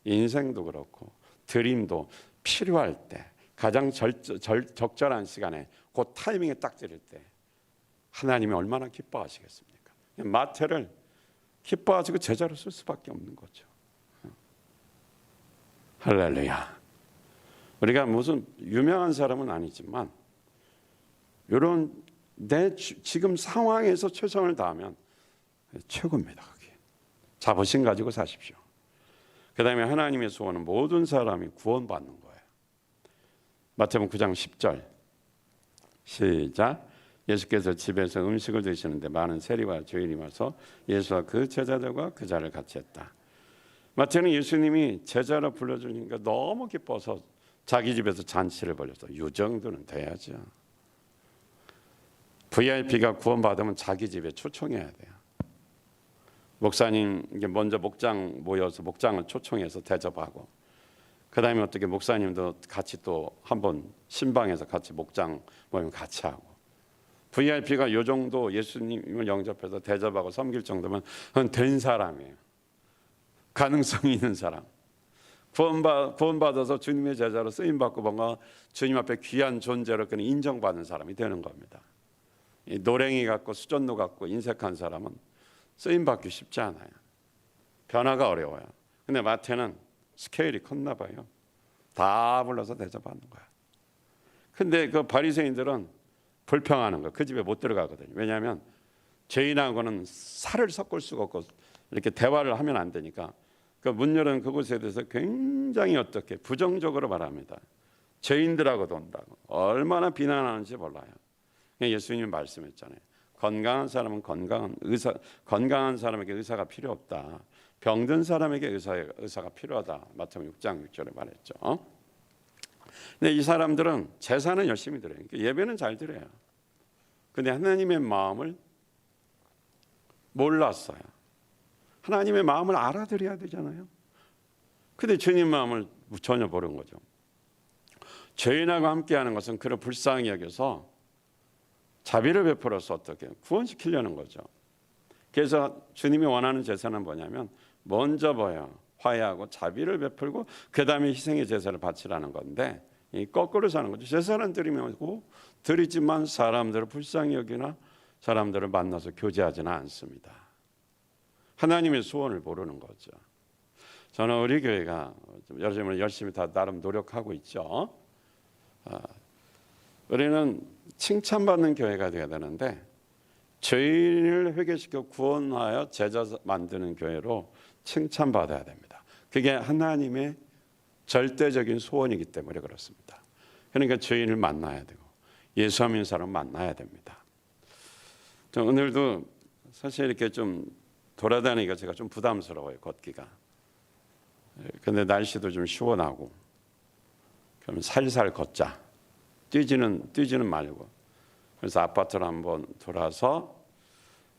인생도 그렇고 드림도 필요할 때 가장 적절한 시간에 그 타이밍에 딱 드릴 때 하나님이 얼마나 기뻐하시겠습니까? 마태를 기뻐하시고 제자로 쓸 수밖에 없는 거죠. 할렐루야. 우리가 무슨 유명한 사람은 아니지만 이런 지금 상황에서 최선을 다하면 최고입니다. 그게. 자부심 가지고 사십시오. 그 다음에 하나님의 소원은 모든 사람이 구원받는 거예요. 마태복음 9장 10절 시작. 예수께서 집에서 음식을 드시는데 많은 세리와 죄인이 와서 예수와 그 제자들과 그 자리를 같이 했다. 마태는 예수님이 제자로 불러주니까 너무 기뻐서 자기 집에서 잔치를 벌였어. 이 정도는 돼야죠. VIP가 구원받으면 자기 집에 초청해야 돼요. 목사님 먼저 목장 모여서 목장을 초청해서 대접하고 그 다음에 어떻게 목사님도 같이 또 한번 신방에서 같이 목장 모임 같이 하고 VIP가 요 정도 예수님을 영접해서 대접하고 섬길 정도면 된 사람이에요. 가능성이 있는 사람. 구원받아서 주님의 제자로 쓰임받고 뭔가 주님 앞에 귀한 존재로 그냥 인정받는 사람이 되는 겁니다. 이 노랭이 같고 수전노 같고 인색한 사람은 쓰임받기 쉽지 않아요. 변화가 어려워요. 근데 마태는 스케일이 컸나 봐요. 다 불러서 대접하는 거야. 근데 그 바리새인들은 불평하는 거. 그 집에 못 들어가거든요. 왜냐하면 죄인하고는 살을 섞을 수가 없고 이렇게 대화를 하면 안 되니까 그 문 열은 그곳에 대해서 굉장히 어떻게 부정적으로 말합니다. 죄인들하고도 온다고. 얼마나 비난하는지 몰라요. 예수님이 말씀했잖아요. 건강한 사람은 건강한 사람에게 의사가 필요 없다. 병든 사람에게 의사가 필요하다. 마태복음 6장 6절에 말했죠. 근데 이 사람들은 제사는 열심히 드려요. 예배는 잘 드려요. 근데 하나님의 마음을 몰랐어요. 하나님의 마음을 알아들어야 되잖아요. 근데 주님 마음을 전혀 모르는 거죠. 죄인하고 함께하는 것은 그를 불쌍히 여겨서 자비를 베풀어서 어떻게 구원시키려는 거죠. 그래서 주님이 원하는 제사는 뭐냐면 먼저 화해하고 자비를 베풀고 그 다음에 희생의 제사를 바치라는 건데 거꾸로 사는 거죠. 제사는 드리지만 사람들을 불쌍히 여기나 사람들을 만나서 교제하지는 않습니다. 하나님의 소원을 모르는 거죠. 저는 우리 교회가 열심히 다 나름 노력하고 있죠. 우리는 칭찬받는 교회가 되어야 되는데 죄인을 회개시켜 구원하여 제자 만드는 교회로 칭찬받아야 됩니다. 그게 하나님의 절대적인 소원이기 때문에 그렇습니다. 그러니까 죄인을 만나야 되고 예수 믿는 사람 만나야 됩니다. 오늘도 사실 이렇게 좀 돌아다니기가 제가 좀 부담스러워요, 걷기가. 근데 날씨도 좀 시원하고, 그러면 살살 걷자. 뛰지는 말고. 그래서 아파트를 한번 돌아서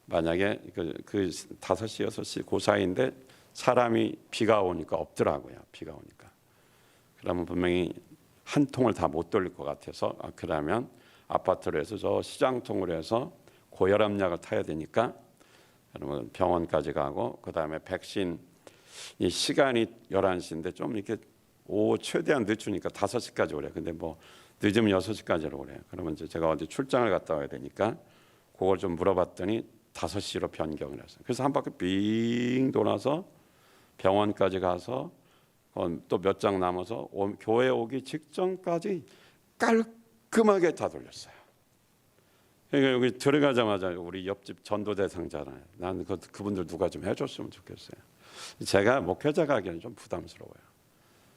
만약에 그 5시, 6시 그 사이인데 사람이 비가 오니까 없더라고요. 비가 오니까. 그러면 분명히 한 통을 다 못 돌릴 것 같아서 그러면 아파트로 해서 저 시장통으로 해서 고혈압약을 타야 되니까 그러면 병원까지 가고 그다음에 백신 이 시간이 11시인데 좀 이렇게 최대한 늦추니까 5시까지 오래요. 근데 뭐 늦으면 6시까지로 오래요. 그러면 이제 제가 어디 출장을 갔다 와야 되니까 그걸 좀 물어봤더니 5시로 변경을 했어요. 그래서 한 바퀴 빙 돌아서 병원까지 가서 또 몇 장 남아서 교회 오기 직전까지 깔끔하게 다 돌렸어요. 그러니까 여기 들어가자마자 우리 옆집 전도 대상자잖아요. 난 그분들 누가 좀 해줬으면 좋겠어요. 제가 목회자가 하기에는 좀 부담스러워요.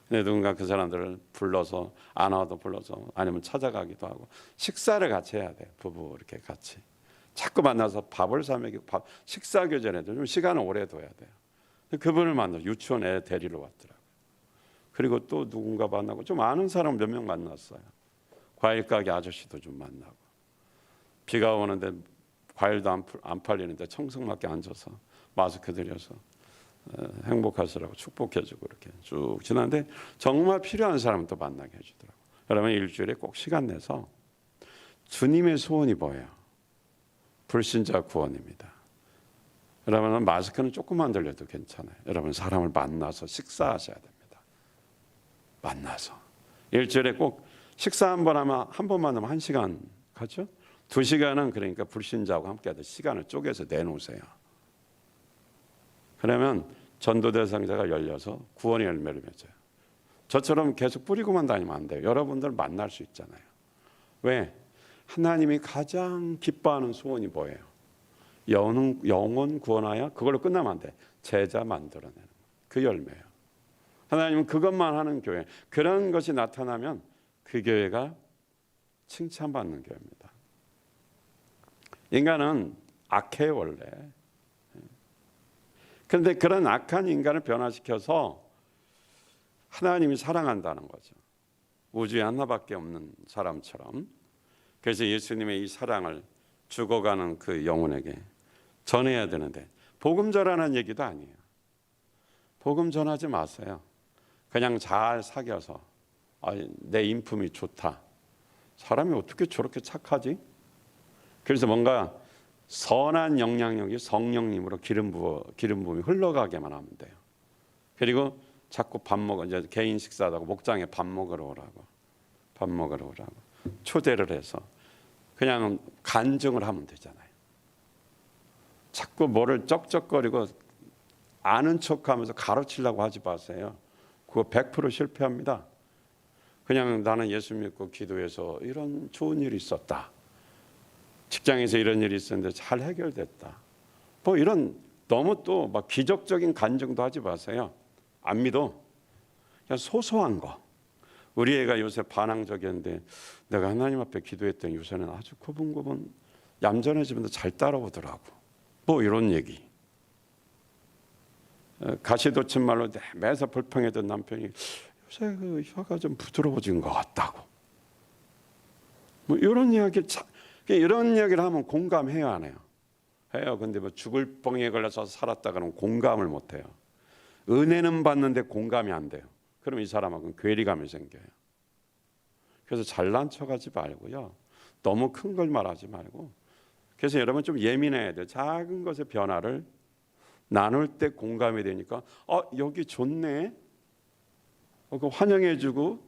근데 누군가 그 사람들을 불러서 안 와도 불러서 아니면 찾아가기도 하고 식사를 같이 해야 돼요. 부부 이렇게 같이. 자꾸 만나서 밥을 사 먹이고 식사 교전에도 좀 시간을 오래 둬야 돼요. 그분을 만나 유치원 애 데리러 왔더라고요. 그리고 또 누군가 만나고 좀 아는 사람 몇 명 만났어요. 과일 가게 아저씨도 좀 만나고 비가 오는데 과일도 안 팔리는데 청승맞게 앉아서 마스크 들여서 행복하시라고 축복해주고 이렇게 쭉 지나는데 정말 필요한 사람은 또 만나게 해주더라고요. 여러분 일주일에 꼭 시간 내서 주님의 소원이 뭐예요? 불신자 구원입니다. 여러분 마스크는 조금만 들려도 괜찮아요. 여러분 사람을 만나서 식사하셔야 됩니다. 만나서 일주일에 꼭 식사 한 번 하면 한 번만 하면 1시간 가죠. 2시간은 그러니까 불신자하고 함께하듯 시간을 쪼개서 내놓으세요. 그러면 전도 대상자가 열려서 구원의 열매를 맺어요. 저처럼 계속 뿌리고만 다니면 안 돼요. 여러분들 만날 수 있잖아요. 왜? 하나님이 가장 기뻐하는 소원이 뭐예요? 영혼 구원하여 그걸로 끝나면 안 돼. 제자 만들어내는 거. 그 열매예요. 하나님은 그것만 하는 교회. 그런 것이 나타나면 그 교회가 칭찬받는 교회입니다. 인간은 악해요 원래. 그런데 그런 악한 인간을 변화시켜서 하나님이 사랑한다는 거죠. 우주에 하나밖에 없는 사람처럼. 그래서 예수님의 이 사랑을 죽어가는 그 영혼에게 전해야 되는데 복음 전하는 얘기도 아니에요. 복음 전하지 마세요. 그냥 잘 사귀어서 내 인품이 좋다. 사람이 어떻게 저렇게 착하지? 그래서 뭔가 선한 영향력이 성령님으로 기름 부음이 흘러가게만 하면 돼요. 그리고 자꾸 이제 개인 식사하고 목장에 밥 먹으러 오라고 초대를 해서 그냥 간증을 하면 되잖아요. 자꾸 뭐를 쩍쩍거리고 아는 척하면서 가르치려고 하지 마세요. 그거 100% 실패합니다. 그냥 나는 예수 믿고 기도해서 이런 좋은 일이 있었다. 직장에서 이런 일이 있었는데 잘 해결됐다. 뭐 이런 너무 또 막 기적적인 간증도 하지 마세요. 안 믿어. 그냥 소소한 거. 우리 애가 요새 반항적이었는데 내가 하나님 앞에 기도했더니 요새는 아주 고분고분 얌전해지면서 잘 따라오더라고. 뭐 이런 얘기. 가시돋친 말로 매사 불평했던 남편이 요새 그 혀가 좀 부드러워진 것 같다고. 뭐 이런 이야기를 하면 공감해요, 안 해요? 해요. 근데 뭐 죽을 병에 걸려서 살았다 그러면 공감을 못 해요. 은혜는 받는데 공감이 안 돼요. 그럼 이 사람하고는 괴리감이 생겨요. 그래서 잘난 척하지 말고요. 너무 큰 걸 말하지 말고. 그래서 여러분 좀 예민해야 돼요. 작은 것의 변화를 나눌 때 공감이 되니까 여기 좋네. 그거 환영해주고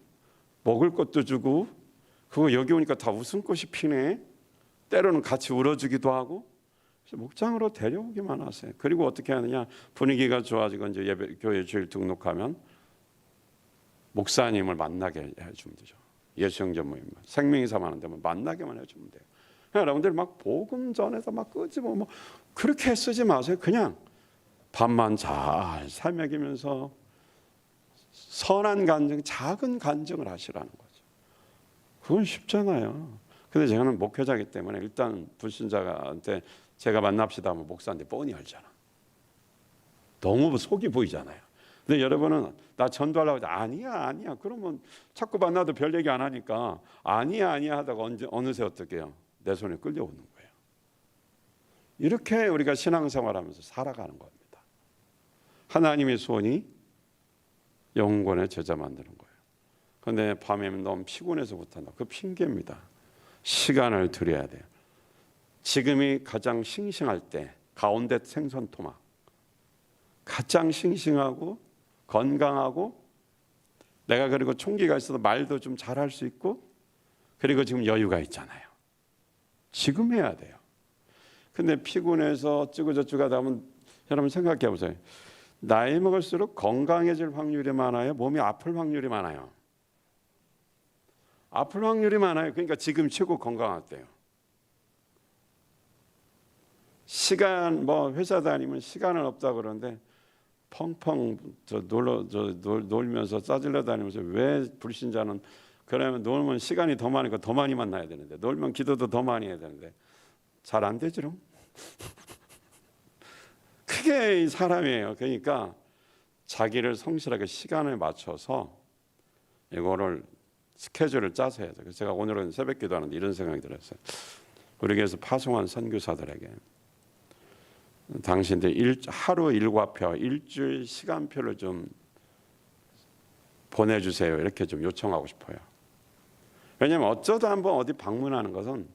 먹을 것도 주고 그거 여기 오니까 다 웃음꽃이 피네. 때로는 같이 울어주기도 하고. 그래서 목장으로 데려오기만 하세요. 그리고 어떻게 하느냐. 분위기가 좋아지고 이제 교회 주일 등록하면 목사님을 만나게 해주면 되죠. 예수영전 모임 생명이사 하는 데면 만나게만 해주면 돼요. 여러분들 막 복음 전해서 막 끄집어 뭐 그렇게 쓰지 마세요. 그냥 밥만 잘 살먹이면서 선한 간증, 작은 간증을 하시라는 거죠. 그건 쉽잖아요. 근데 저는 목회자이기 때문에 일단 불신자한테 제가 만납시다 하면 목사한테 뻔히 알잖아. 너무 속이 보이잖아요. 근데 여러분은 나 전도하려고 하자. 아니야. 그러면 자꾸 만나도 별 얘기 안 하니까 아니야 하다가 어느새 어떻게 해요? 내 손에 끌려오는 거예요. 이렇게 우리가 신앙생활하면서 살아가는 겁니다. 하나님의 소원이 영혼의 제자 만드는 거예요. 그런데 밤에 너무 피곤해서 못한다. 그 핑계입니다. 시간을 드려야 돼요. 지금이 가장 싱싱할 때 가운데 생선 토막 가장 싱싱하고 건강하고 내가 그리고 총기가 있어도 말도 좀 잘할 수 있고 그리고 지금 여유가 있잖아요. 지금 해야 돼요. 근데 피곤해서 어쩌고저쩌고 하다 보면 여러분 생각해 보세요. 나이 먹을수록 건강해질 확률이 많아요? 몸이 아플 확률이 많아요? 아플 확률이 많아요. 그러니까 지금 최고 건강할 때요. 시간 회사 다니면 시간은 없다 그러는데 펑펑 놀면서 짜질러 다니면서 왜 불신자는 그러면 놀면 시간이 더 많으니까 더 많이 만나야 되는데 놀면 기도도 더 많이 해야 되는데 잘 안 되지롱. 그게 사람이에요. 그러니까 자기를 성실하게 시간을 맞춰서 이거를 스케줄을 짜서 해야 돼요. 그래서 제가 오늘은 새벽 기도하는데 이런 생각이 들었어요. 우리 교회에서 파송한 선교사들에게 당신들 하루 일과표, 일주일 시간표를 좀 보내주세요. 이렇게 좀 요청하고 싶어요. 왜냐하면 어쩌다 한번 어디 방문하는 것은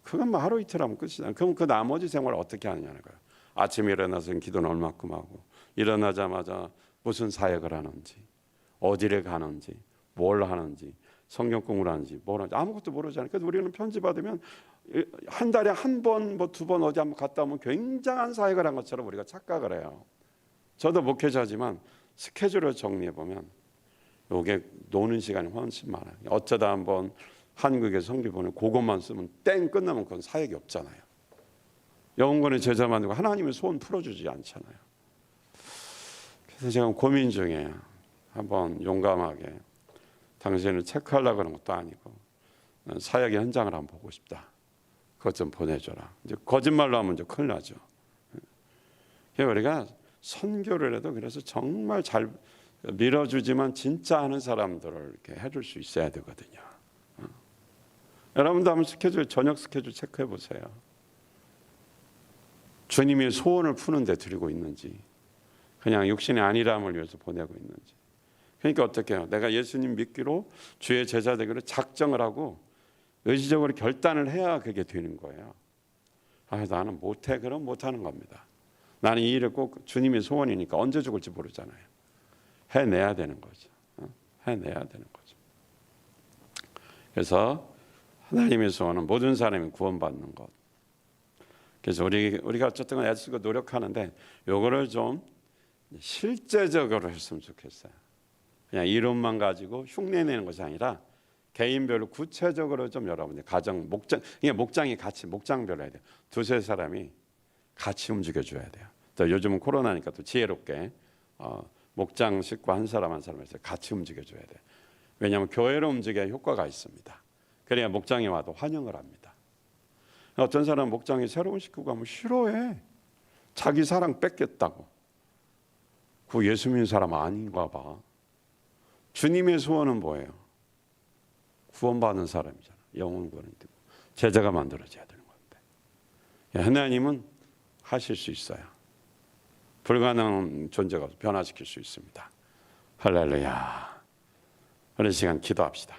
그건 뭐 하루 이틀 하면 끝이잖아요. 그럼 그 나머지 생활을 어떻게 하느냐는 거예요. 아침에 일어나서 기도는 얼마큼 하고 일어나자마자 무슨 사역을 하는지 어디를 가는지 뭘 하는지 성경 공부를 하는지 뭘 하는지 아무것도 모르잖아요. 그래서 우리는 편지 받으면 한 달에 한 번, 두 번 어디 한번 갔다 오면 굉장한 사역을 한 것처럼 우리가 착각을 해요. 저도 목회자지만 스케줄을 정리해 보면 이게 노는 시간이 훨씬 많아요. 어쩌다 한번 한국에 성교 보내 그것만 쓰면 땡 끝나면 그건 사역이 없잖아요. 영혼의 제자 만들고 하나님의 소원 풀어주지 않잖아요. 그래서 제가 고민 중이에요. 한번 용감하게 당신을 체크하려고 하는 것도 아니고 사역의 현장을 한번 보고 싶다. 그것 좀 보내줘라. 이제 거짓말로 하면 이제 큰일 나죠. 우리가 선교를 해도 그래서 정말 잘 밀어주지만 진짜 하는 사람들을 이렇게 해줄 수 있어야 되거든요. 여러분도 한번 저녁 스케줄 체크해 보세요. 주님의 소원을 푸는데 드리고 있는지 그냥 육신의 안일함을 위해서 보내고 있는지. 그러니까 어떻게 해요? 내가 예수님 믿기로 주의 제자 되기로 작정을 하고 의지적으로 결단을 해야 그게 되는 거예요. 나는 못해. 그럼 못하는 겁니다. 나는 이 일을 꼭 주님의 소원이니까 언제 죽을지 모르잖아요. 해내야 되는 거죠. 해내야 되는 거죠. 그래서 하나님의 소원은 모든 사람이 구원받는 것. 그래서 우리가 어쨌든 애쓰고 노력하는데 요거를 좀 실제적으로 했으면 좋겠어요. 그냥 이론만 가지고 흉내내는 것이 아니라 개인별로 구체적으로 좀 여러분들 가정 목장이 같이 목장별로 해야 돼요. 두세 사람이 같이 움직여줘야 돼요. 또 요즘은 코로나니까 또 지혜롭게 목장 식구 한 사람 한 사람에서 같이 움직여줘야 돼요. 왜냐하면 교회로 움직여야 효과가 있습니다. 그래야 목장에 와도 환영을 합니다. 어떤 사람은 목장에 새로운 식구가 가면 싫어해. 자기 사랑 뺏겠다고. 그 예수 믿는 사람 아닌가 봐. 주님의 소원은 뭐예요? 구원받는 사람이잖아. 영혼 구원이 되고 제자가 만들어져야 되는 건데 하나님은 하실 수 있어요. 불가능한 존재가 변화시킬 수 있습니다. 할렐루야. 오늘 시간 기도합시다.